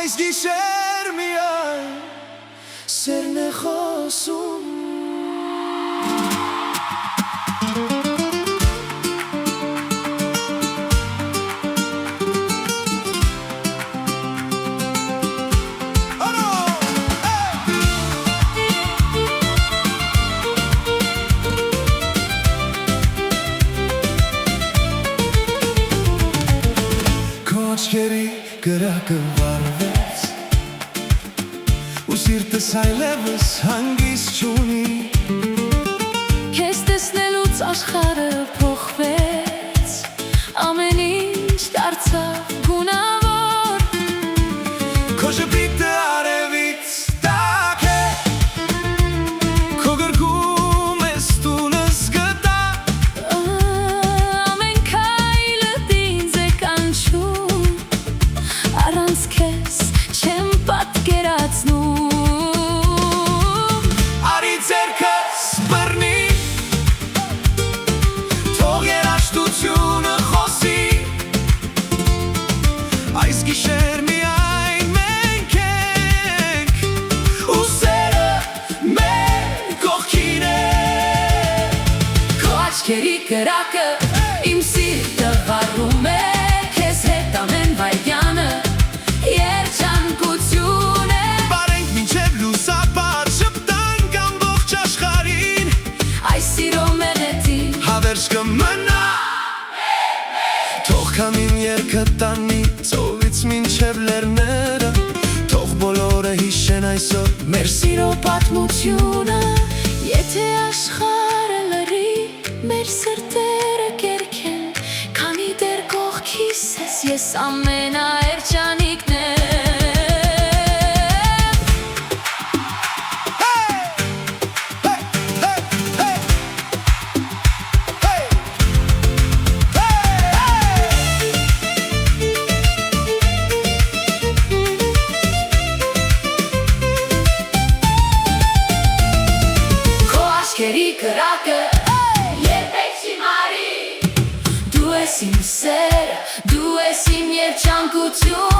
Այս գիշեր միայն սերն է խոսում Քո աչքերի կրակը վառվեց ու սիրտս այլևս հանգիստ չունի Քեզ տեսնելուց աշխարհը փոխվեց ամեն ինչ դարձավ գունավոր Քո ժպիտը արևից տաք է Քո գրկում ես տունս գտա ամեն քայլդ ինձ է կանչում Առանց քեզ չեմ պատկերացնում Արի ձեռքս բռնի Թող երաժշտությունը խոսի Այս գիշեր միայն մենք ենք Ու սերը մեր կողքին է Քո աչքերի կրակը իմ սիրտը վառում է Քեզ հետ ամեն վայրկյանը երջանկություն է Բարենք մինչև լուսապատ շպտանք ամբողջ աշխարհին Այս սիրո մեղեդին Հավերժ կմնա Թող քամին երգը տանի ծովից մինչև լեռները Թող բոլորը հիշեն այսօր մեր Սիրո պատմությունը Եթե աշխարհը լրի Մեր սրտերը կերքեն Քանի դեռ կողքիս ես Ես ամենաերջանիկն եմ Քո աչքերի կրակը երբեք չի մարի Դու ես իմ սերը, դու ես իմ երջանկությունը